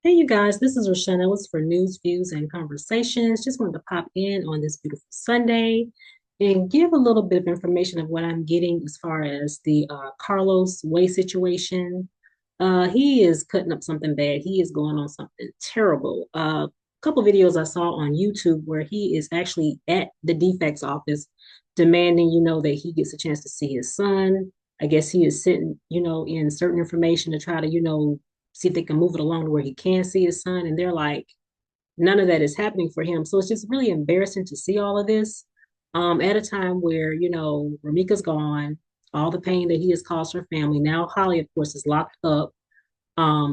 Hey, you guys, this is Roshana Ellis for News, Views, and Conversations. Just wanted to pop in on this beautiful Sunday and give a little bit of information of what I'm getting as far as the Carlos Way situation. He is cutting up something bad. He is going on something terrible. A couple videos I saw on YouTube where he is actually at the DFACS office demanding, that he gets a chance to see his son. I guess he is sitting, in certain information to try to, see if they can move it along to where he can see his son. And they're like, none of that is happening for him. So it's just really embarrassing to see all of this at a time where, Ramika's gone, all the pain that he has caused her family. Now, Holly, of course, is locked up.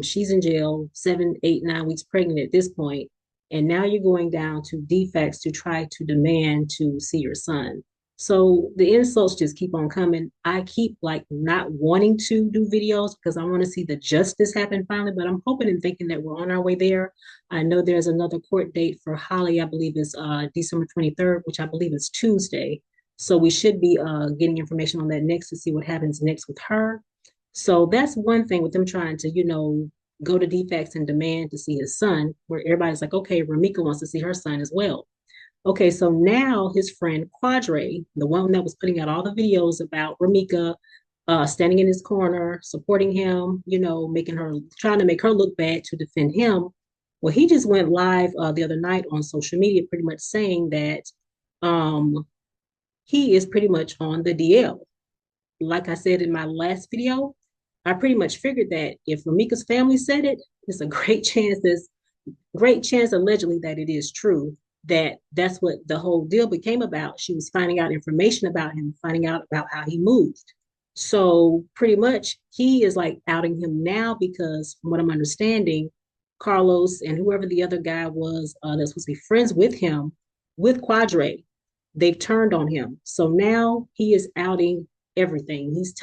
She's in jail, 7, 8, 9 weeks pregnant at this point. And now you're going down to DFACS to try to demand to see your son. So the insults just keep on coming. I keep like not wanting to do videos because I want to see the justice happen finally, but I'm hoping and thinking that we're on our way there. I know there's another court date for Holly, I believe is December 23rd, which I believe is Tuesday. So we should be getting information on that next to see what happens next with her. So that's one thing with them trying to, go to DFACS and demand to see his son, where everybody's like, okay, Ramika wants to see her son as well. Okay, so now his friend Quadre, the one that was putting out all the videos about Ramika standing in his corner, supporting him, making her, trying to make her look bad to defend him. Well, he just went live the other night on social media, pretty much saying that um, he is pretty much on the DL. Like I said in my last video, I pretty much figured that if Ramika's family said it, it's a great chance allegedly that it is true, that that's what the whole deal became about. She was finding out information about him, finding out about how he moved. So pretty much he is like outing him now because from what I'm understanding, Carlos and whoever the other guy was that's supposed to be friends with him, with Quadre, they've turned on him. So now he is outing everything. He's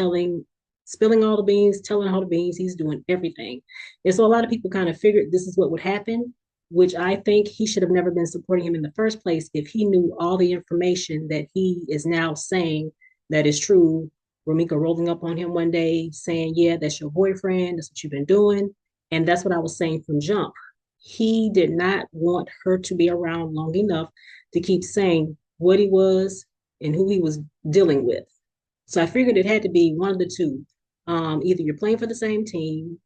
spilling all the beans, telling all the beans. He's doing everything. And so a lot of people kind of figured this is what would happen, which I think he should have never been supporting him in the first place if he knew all the information that he is now saying that is true. Ramika rolling up on him one day saying, yeah, that's your boyfriend. That's what you've been doing. And that's what I was saying from jump. He did not want her to be around long enough to keep saying what he was and who he was dealing with. So I figured it had to be one of the two. Either you're playing for the same team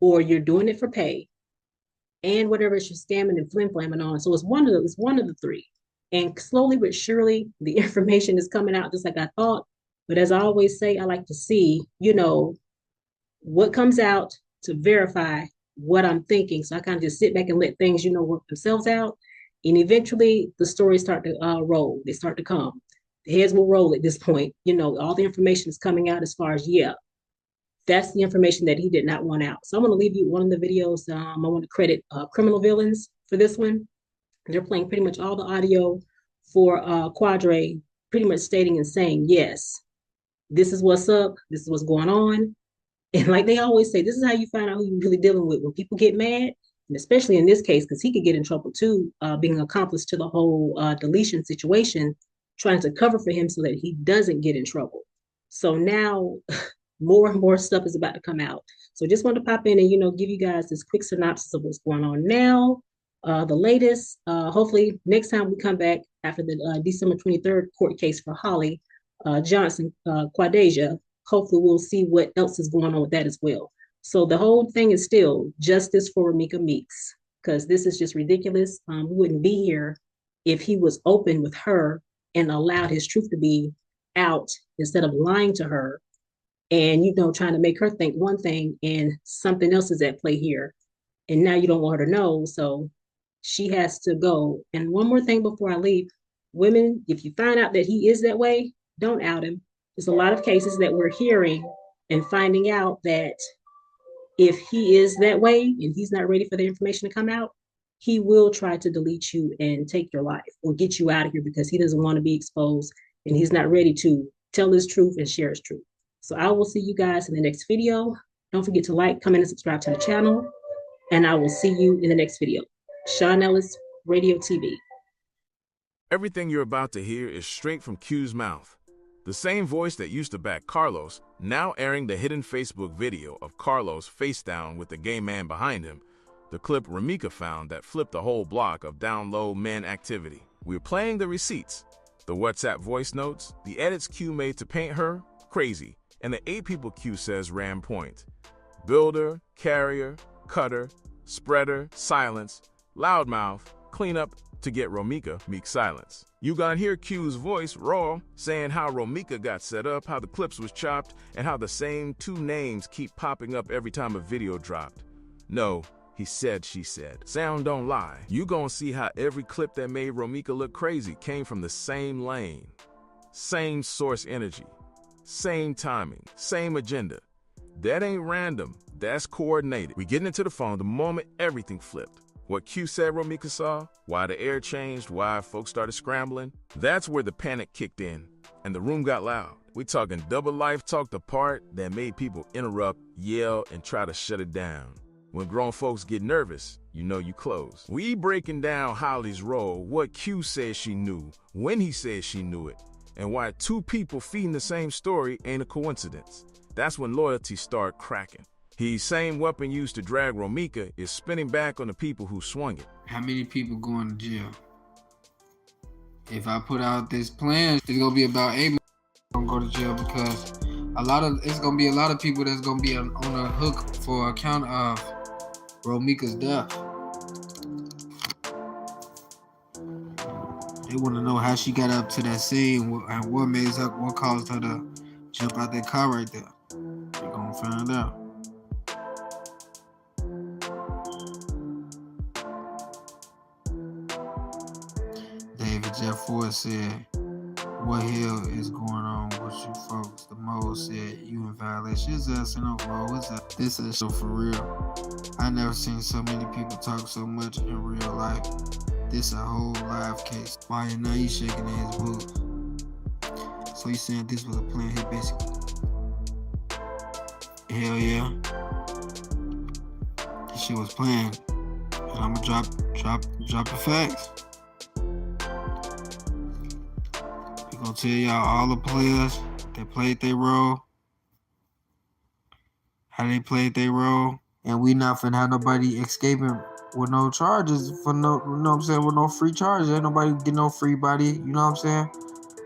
or you're doing it for pay and whatever you're scamming and flim flamming on. So it's one of the three. And slowly but surely the information is coming out just like I thought. But as I always say, I like to see, what comes out to verify what I'm thinking. So I kind of just sit back and let things, work themselves out. And eventually the stories start to roll. They start to come. The heads will roll at this point. All the information is coming out as far as, yeah, that's the information that he did not want out. So I'm going to leave you one of the videos. I want to credit Criminal Villains for this one. They're playing pretty much all the audio for Quadre, pretty much stating and saying, yes, this is what's up. This is what's going on. And like they always say, this is how you find out who you're really dealing with. When people get mad, and especially in this case, because he could get in trouble too, being an accomplice to the whole deletion situation, trying to cover for him so that he doesn't get in trouble. So now more and more stuff is about to come out. So just wanted to pop in and, give you guys this quick synopsis of what's going on now. The latest, hopefully next time we come back after the December 23rd court case for Holly Johnson, Quadeja, hopefully we'll see what else is going on with that as well. So the whole thing is still justice for Ramika Meeks, because this is just ridiculous. We wouldn't be here if he was open with her and allowed his truth to be out instead of lying to her and trying to make her think one thing and something else is at play here. And now you don't want her to know. So she has to go. And one more thing before I leave, women, if you find out that he is that way, don't out him. There's a lot of cases that we're hearing and finding out that if he is that way and he's not ready for the information to come out, he will try to delete you and take your life or get you out of here because he doesn't want to be exposed and he's not ready to tell his truth and share his truth. So I will see you guys in the next video. Don't forget to like, comment, and subscribe to the channel. And I will see you in the next video. Sean Ellis, Radio TV. Everything you're about to hear is straight from Q's mouth. The same voice that used to back Carlos, now airing the hidden Facebook video of Carlos face down with the gay man behind him. the clip Ramika found that flipped a whole block of down-low men activity. We're playing the receipts, the WhatsApp voice notes, the edits Q made to paint her crazy, and the 8 people Q says ran point. Builder, carrier, cutter, spreader, silence, loudmouth, cleanup to get Romika meek silence. You gonna hear Q's voice raw saying how Romika got set up, how the clips was chopped, and how the same 2 names keep popping up every time a video dropped. No, he said, she said. Sound don't lie. You gonna see how every clip that made Romika look crazy came from the same lane. Same source energy. Same timing. Same agenda. That ain't random. That's coordinated. We getting into the phone the moment everything flipped. What Q said Romika saw, why the air changed, why folks started scrambling, that's where the panic kicked in, and the room got loud. We talking double life talk, the part that made people interrupt, yell, and try to shut it down. When grown folks get nervous, you know you close. We breaking down Holly's role, what Q said she knew, when he said she knew it, and why 2 people feeding the same story ain't a coincidence. That's when loyalty start cracking. The same weapon used to drag Romika is spinning back on the people who swung it. How many people going to jail? If I put out this plan, it's gonna be about 8 gonna go to jail because it's gonna be a lot of people that's gonna be on the hook for account of Romika's death. They want to know how she got up to that scene and what caused her to jump out that car right there. They're gonna find out. Jeff Ford said, "What hell is going on with you folks?" The Mo said, "You in violation." His ass no Mo. What's up? This is so for real. I never seen so many people talk so much in real life. This a whole live case. Why now you shaking in his boots? So you saying this was a plan here, basically? Hell yeah. This shit was planned. And I'ma drop the facts. Gonna tell y'all all the players that played their role, how they played their role, and we not finna have nobody escaping with no charges for no, you know what I'm saying, with no free charges. Ain't nobody get no free body, you know what I'm saying?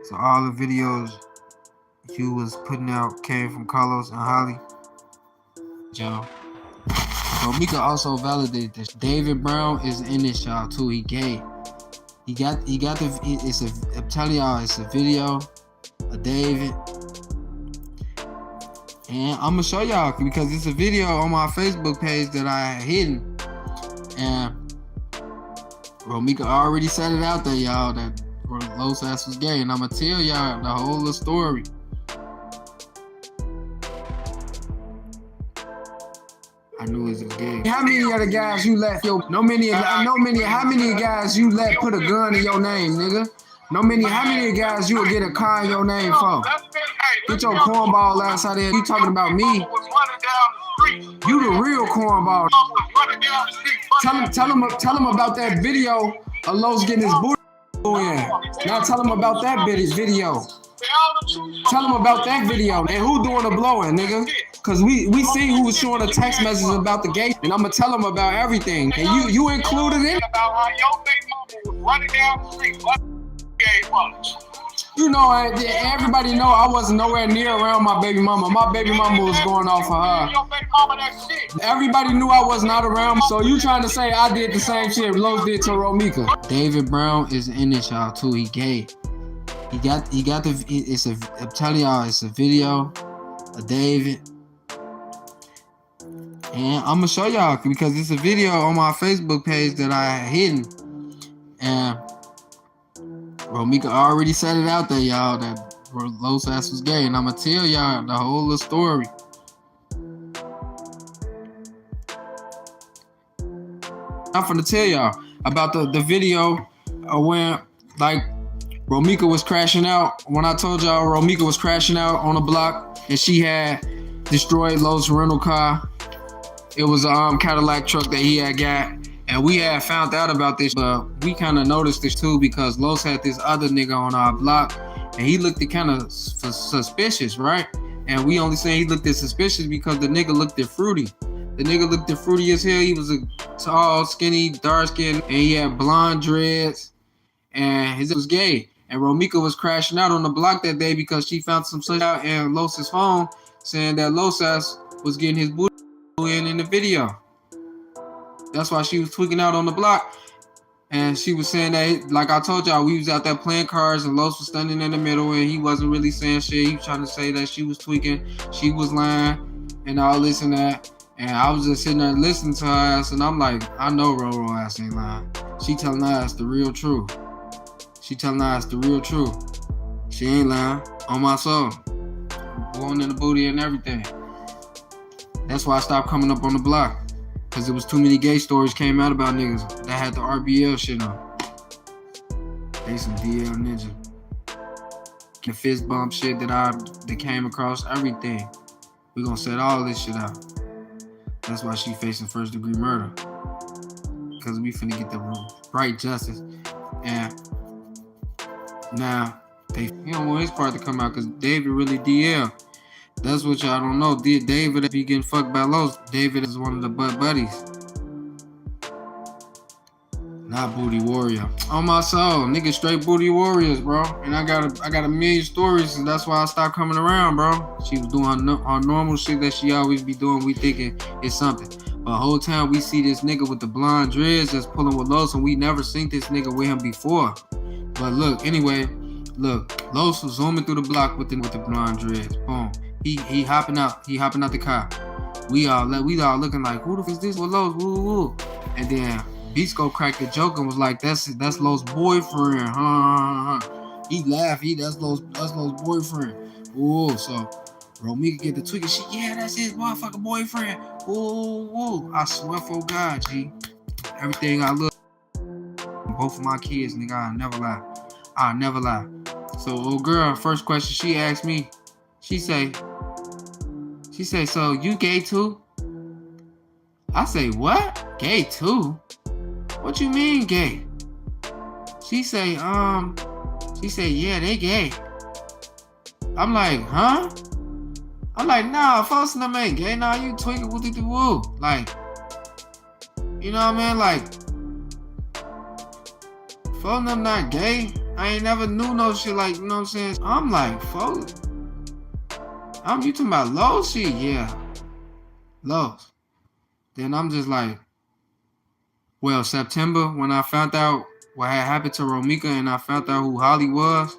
So all the videos you was putting out came from Carlos and Holly. Joe. So Mika also validated this. David Brown is in this, y'all, too. He gay. He got I'm telling y'all, it's a video of David. And I'm gonna show y'all because it's a video on my Facebook page that I had hidden. And Romika already said it out there, y'all, that Los ass was gay. And I'm gonna tell y'all the whole story. I knew it was gay. How many other guys you let how many guys you let put a gun in your name, nigga? How many guys you would get a car in your name for? Get your cornball ass out there. You talking about me? You the real cornball. Tell him about that video of Los getting his booty in. Now tell him about that video. Tell him about that video and who doing the blowing, nigga. Cause we see who was showing the text messages about the gay, and I'm gonna tell him about everything. And you included it. About how your big mama was running down the street, gay mama. You know, everybody know I wasn't nowhere near around my baby mama. My baby mama was going off of her. Your baby mama, that shit. Everybody knew I was not around. So you trying to say I did the same shit Los did to Romika? David Brown is in this, y'all, too. He gay. I'm telling y'all, it's a video of David. And I'm gonna show y'all because it's a video on my Facebook page that I had hidden. And Romika already said it out there, y'all, that Los ass was gay. And I'm gonna tell y'all the whole story. I'm finna tell y'all about the video when, like, Romika was crashing out. When I told y'all Romika was crashing out on a block and she had destroyed Los' rental car. It was a Cadillac truck that he had got. And we had found out about this, but we kind of noticed this too because Los had this other nigga on our block and he looked kind of suspicious, right? And we only say he looked suspicious because the nigga looked fruity. The nigga looked fruity as hell. He was a tall, skinny, dark skin, and he had blonde dreads, and his was gay. And Romika was crashing out on the block that day because she found some shit out in Los's phone saying that Losas was getting his booty in the video. That's why she was tweaking out on the block. And she was saying that, like I told y'all, we was out there playing cards and Los was standing in the middle and he wasn't really saying shit. He was trying to say that she was tweaking, she was lying, and all this and that. And I was just sitting there listening to her ass, and I'm like, I know Roro ass ain't lying. She telling her ass the real truth. She telling her ass the real truth. She ain't lying. On my soul. Blowing in the booty and everything. That's why I stopped coming up on the block. Cause there was too many gay stories came out about niggas that had the RBL shit on. They some DL ninja. The fist bump shit that came across, everything. We gonna set all this shit out. That's why she facing first degree murder. Cause we finna get the right justice. And now he don't want his part to come out cause David really DL. That's what y'all don't know. David be getting fucked by Los. David is one of the buddies. Not booty warrior. On my soul, nigga, straight booty warriors, bro. And I got a million stories, and that's why I stopped coming around, bro. She was doing her normal shit that she always be doing. We thinking it's something. But the whole time we see this nigga with the blonde dreads that's pulling with Los, and we never seen this nigga with him before. But look, anyway, look, Los was zooming through the block with the blonde dreads. Boom. He hopping out the car. We all looking like, who the fuck is this with Los? Woo woo. And then Bisco cracked a joke and was like, that's Los' boyfriend. He laughed. That's Los' boyfriend. Ooh, so Romika get the tweaking shit. Yeah, that's his motherfucking boyfriend. Ooh. I swear for God, G. Everything I look. Both of my kids, nigga, I'll never lie. So old girl, first question she asked me, she say, so you gay too? I say, what? Gay too? What you mean gay? She say, yeah, they gay. I'm like, huh? I'm like, nah, folks them ain't gay. Nah, you tweaking with the woo. Like, you know what I mean? Like, folks them not gay. I ain't never knew no shit like, you know what I'm saying? I'm like, folks. You talking about Los shit? Yeah. Los. Then I'm just like, well, September, when I found out what had happened to Romika and I found out who Holly was,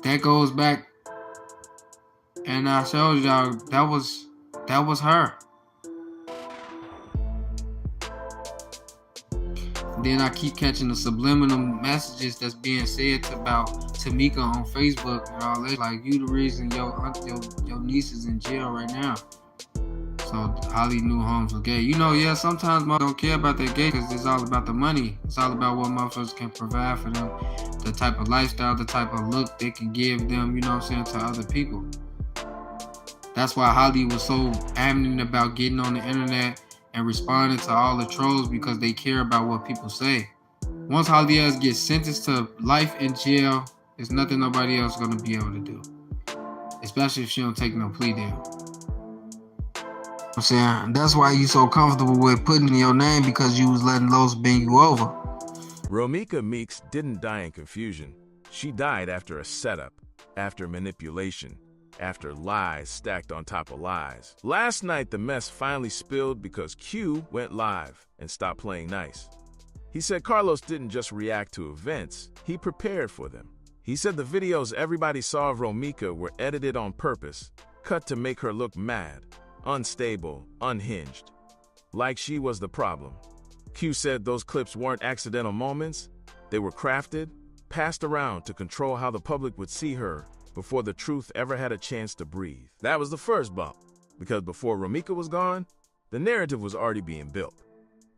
that goes back, and I showed y'all that was her. Then I keep catching the subliminal messages that's being said about Tamika on Facebook and all that. Like, you the reason your niece is in jail right now. So Holly knew Holmes was gay. You know, yeah, sometimes motherfuckers don't care about that gay because it's all about the money. It's all about what motherfuckers can provide for them, the type of lifestyle, the type of look they can give them, you know what I'm saying, to other people. That's why Holly was so adamant about getting on the internet and responding to all the trolls because they care about what people say. Once Holly else gets sentenced to life in jail, there's nothing nobody else gonna be able to do. Especially if she don't take no plea deal. I'm saying, that's why you so comfortable with putting in your name, because you was letting Los bend you over. Romika Meeks didn't die in confusion. She died after a setup, after manipulation, after lies stacked on top of lies. Last night, the mess finally spilled because Q went live and stopped playing nice. He said Carlos didn't just react to events, he prepared for them. He said the videos everybody saw of Romika were edited on purpose, cut to make her look mad, unstable, unhinged, like she was the problem. Q said those clips weren't accidental moments, they were crafted, passed around to control how the public would see her before the truth ever had a chance to breathe. That was the first bump, because before Romika was gone, the narrative was already being built.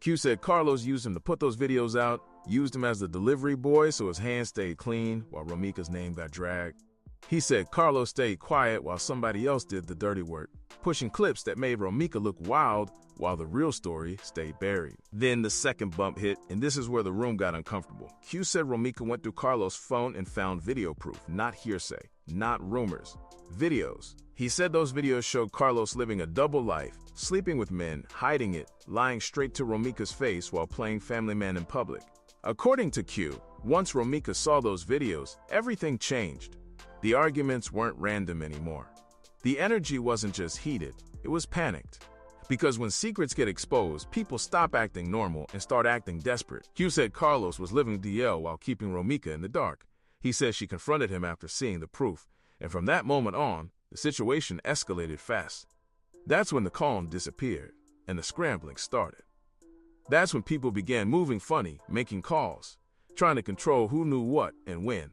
Q said Carlos used him to put those videos out, used him as the delivery boy so his hands stayed clean while Romika's name got dragged. He said Carlos stayed quiet while somebody else did the dirty work, pushing clips that made Romika look wild while the real story stayed buried. Then the second bump hit, and this is where the room got uncomfortable. Q said Romika went through Carlos' phone and found video proof, not hearsay. not rumors. Videos. He said those videos showed Carlos living a double life, sleeping with men, hiding it, lying straight to Romika's face while playing family man in public. According to Q, once Romika saw those videos, everything changed. The arguments weren't random anymore. The energy wasn't just heated, it was panicked. Because when secrets get exposed, people stop acting normal and start acting desperate. Q said Carlos was living DL while keeping Romika in the dark. He says she confronted him after seeing the proof, and from that moment on, the situation escalated fast. That's when the calm disappeared, and the scrambling started. That's when people began moving funny, making calls, trying to control who knew what and when.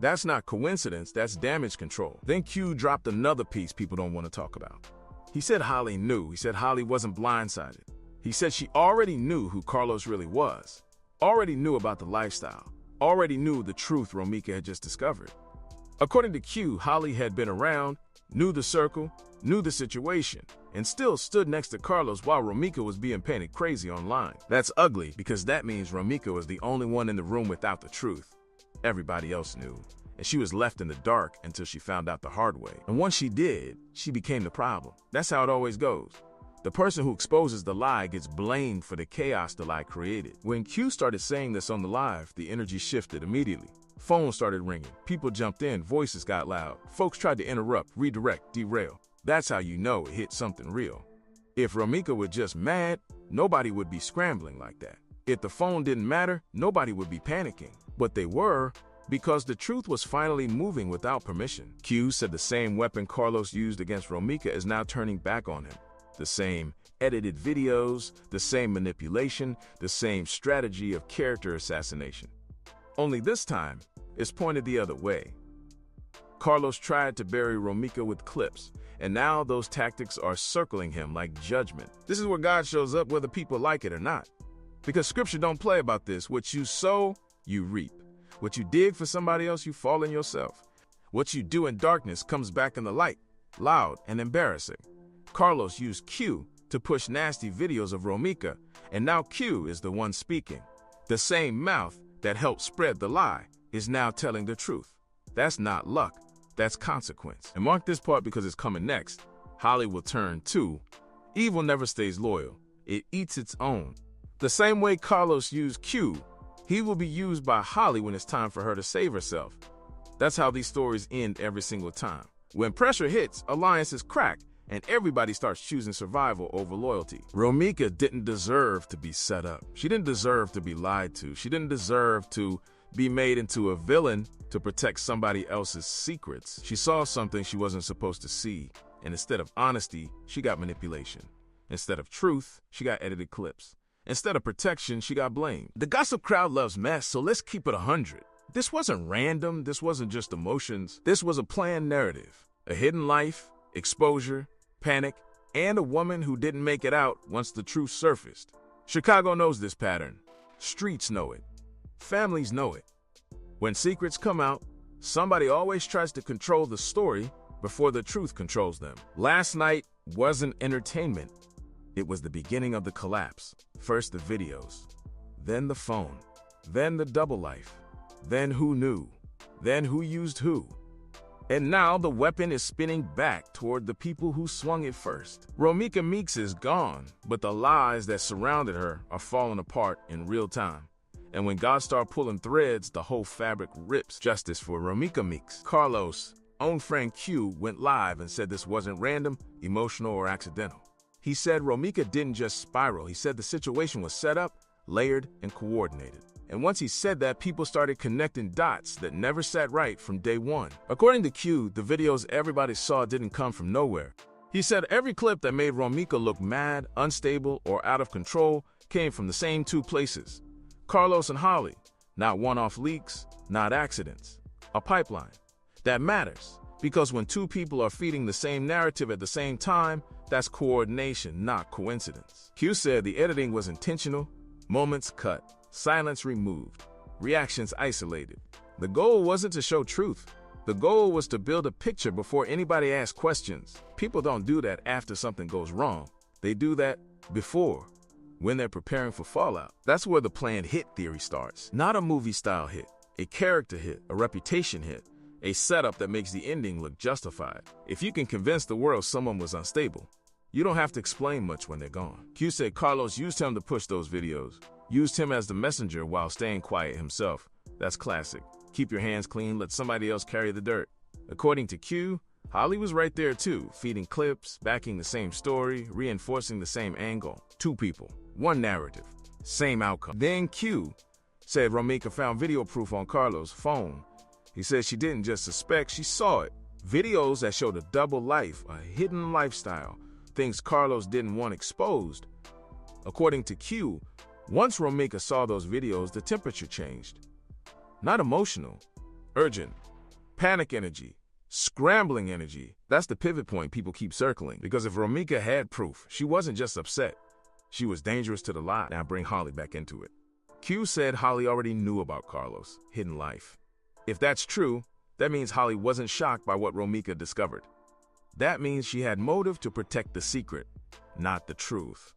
That's not coincidence, that's damage control. Then Q dropped another piece people don't want to talk about. He said Holly knew. He said Holly wasn't blindsided. He said she already knew who Carlos really was, already knew about the lifestyle, already knew the truth Romika had just discovered. According to Q, Holly had been around, knew the circle, knew the situation, and still stood next to Carlos while Romika was being painted crazy online. That's ugly because that means Romika was the only one in the room without the truth. Everybody else knew, and she was left in the dark until she found out the hard way. And once she did, she became the problem. That's how it always goes. The person who exposes the lie gets blamed for the chaos the lie created. When Q started saying this on the live, the energy shifted immediately. Phones started ringing, people jumped in, voices got loud. Folks tried to interrupt, redirect, derail. That's how you know it hit something real. If Romika were just mad, nobody would be scrambling like that. If the phone didn't matter, nobody would be panicking. But they were, because the truth was finally moving without permission. Q said the same weapon Carlos used against Romika is now turning back on him. The same edited videos, the same manipulation, the same strategy of character assassination. Only this time, it's pointed the other way. Carlos tried to bury Romika with clips, and now those tactics are circling him like judgment. This is where God shows up whether people like it or not. Because scripture don't play about this. What you sow, you reap. What you dig for somebody else, you fall in yourself. What you do in darkness comes back in the light, loud and embarrassing. Carlos used Q to push nasty videos of Romika, and now Q is the one speaking. The same mouth that helped spread the lie is now telling the truth. That's not luck, that's consequence. And mark this part because it's coming next. Holly will turn too. Evil never stays loyal. It eats its own. The same way Carlos used Q, he will be used by Holly when it's time for her to save herself. That's how these stories end every single time. When pressure hits, alliances crack, and everybody starts choosing survival over loyalty. Romika didn't deserve to be set up. She didn't deserve to be lied to. She didn't deserve to be made into a villain to protect somebody else's secrets. She saw something she wasn't supposed to see, and instead of honesty, she got manipulation. Instead of truth, she got edited clips. Instead of protection, she got blamed. The gossip crowd loves mess, so let's keep it 100. This wasn't random. This wasn't just emotions. This was a planned narrative. A hidden life, exposure, panic, and a woman who didn't make it out once the truth surfaced. Chicago knows this pattern. Streets know it. Families know it. When secrets come out, somebody always tries to control the story before the truth controls them. Last night wasn't entertainment. It was the beginning of the collapse. First the videos, then the phone, then the double life, then who knew, then who used who. And now the weapon is spinning back toward the people who swung it first. Romika Meeks is gone, but the lies that surrounded her are falling apart in real time. And when God starts pulling threads, the whole fabric rips. Justice for Romika Meeks. Carlos' own friend Q went live and said this wasn't random, emotional, or accidental. He said Romika didn't just spiral. He said the situation was set up, layered, and coordinated. And once he said that, people started connecting dots that never sat right from day one. According to Q, the videos everybody saw didn't come from nowhere. He said every clip that made Romika look mad, unstable, or out of control came from the same two places. Carlos and Holly. Not one-off leaks, not accidents. A pipeline. That matters, because when two people are feeding the same narrative at the same time, that's coordination, not coincidence. Q said the editing was intentional, moments cut, silence removed, reactions isolated. The goal wasn't to show truth. The goal was to build a picture before anybody asked questions. People don't do that after something goes wrong. They do that before, when they're preparing for fallout. That's where the planned hit theory starts. Not a movie-style hit, a character hit, a reputation hit. a setup that makes the ending look justified. If you can convince the world someone was unstable, you don't have to explain much when they're gone. Q said Carlos used him to push those videos, used him as the messenger while staying quiet himself. That's classic. Keep your hands clean, let somebody else carry the dirt. According to Q, Holly was right there too, feeding clips, backing the same story, reinforcing the same angle. Two people, one narrative, same outcome. Then Q said Romika found video proof on Carlos' phone. He said she didn't just suspect, she saw it. Videos that showed a double life, a hidden lifestyle, things Carlos didn't want exposed. According to Q, once Romika saw those videos, the temperature changed. Not emotional, urgent, panic energy, scrambling energy. That's the pivot point people keep circling. Because if Romika had proof, she wasn't just upset. She was dangerous to the lie. Now bring Holly back into it. Q said Holly already knew about Carlos' hidden life. If that's true, that means Holly wasn't shocked by what Romika discovered. That means she had motive to protect the secret, not the truth.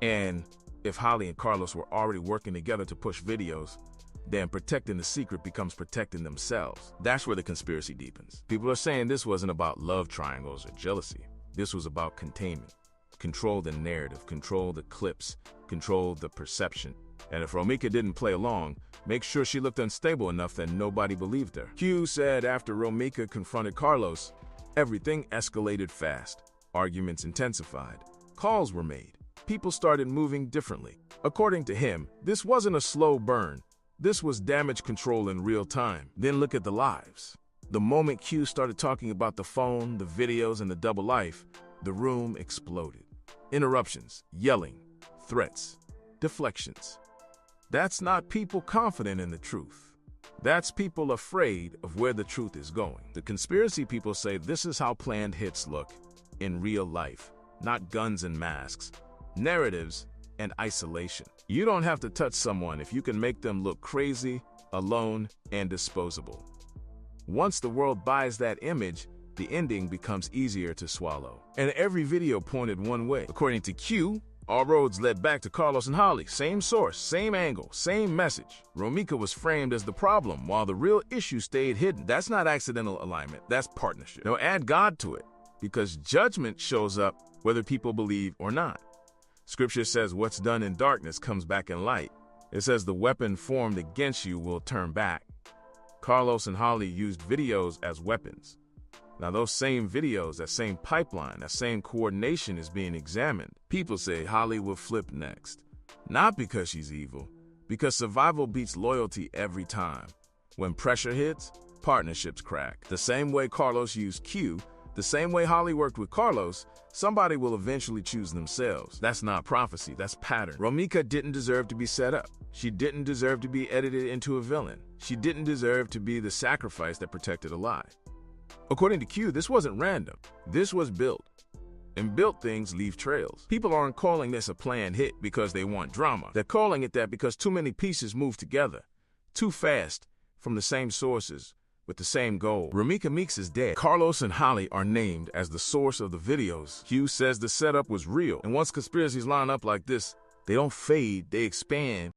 And if Holly and Carlos were already working together to push videos, then protecting the secret becomes protecting themselves. That's where the conspiracy deepens. People are saying this wasn't about love triangles or jealousy. This was about containment. Control the narrative, control the clips, control the perception. And if Romika didn't play along, make sure she looked unstable enough that nobody believed her. Q said after Romika confronted Carlos, everything escalated fast. Arguments intensified. Calls were made. People started moving differently. According to him, this wasn't a slow burn. This was damage control in real time. Then look at the lives. The moment Q started talking about the phone, the videos, and the double life, the room exploded. Interruptions, yelling, threats, deflections. That's not people confident in the truth. That's people afraid of where the truth is going. The conspiracy people say this is how planned hits look in real life, not guns and masks, narratives and isolation. You don't have to touch someone if you can make them look crazy, alone, and disposable. Once the world buys that image, the ending becomes easier to swallow. And every video pointed one way. According to Q, all roads led back to Carlos and Holly. Same source, same angle, same message. Romika was framed as the problem, while the real issue stayed hidden. That's not accidental alignment, that's partnership. Now add God to it, because judgment shows up whether people believe or not. Scripture says what's done in darkness comes back in light. It says the weapon formed against you will turn back. Carlos and Holly used videos as weapons. Now those same videos, that same pipeline, that same coordination is being examined. People say Holly will flip next. Not because she's evil, because survival beats loyalty every time. When pressure hits, partnerships crack. The same way Carlos used Q, the same way Holly worked with Carlos, somebody will eventually choose themselves. That's not prophecy, that's pattern. Romika didn't deserve to be set up. She didn't deserve to be edited into a villain. She didn't deserve to be the sacrifice that protected a lie. According to Q, this wasn't random. This was built. And built things leave trails. People aren't calling this a planned hit because they want drama. They're calling it that because too many pieces move together, too fast, from the same sources, with the same goal. Romika Meeks is dead. Carlos and Holly are named as the source of the videos. Q says the setup was real. And once conspiracies line up like this, they don't fade, they expand.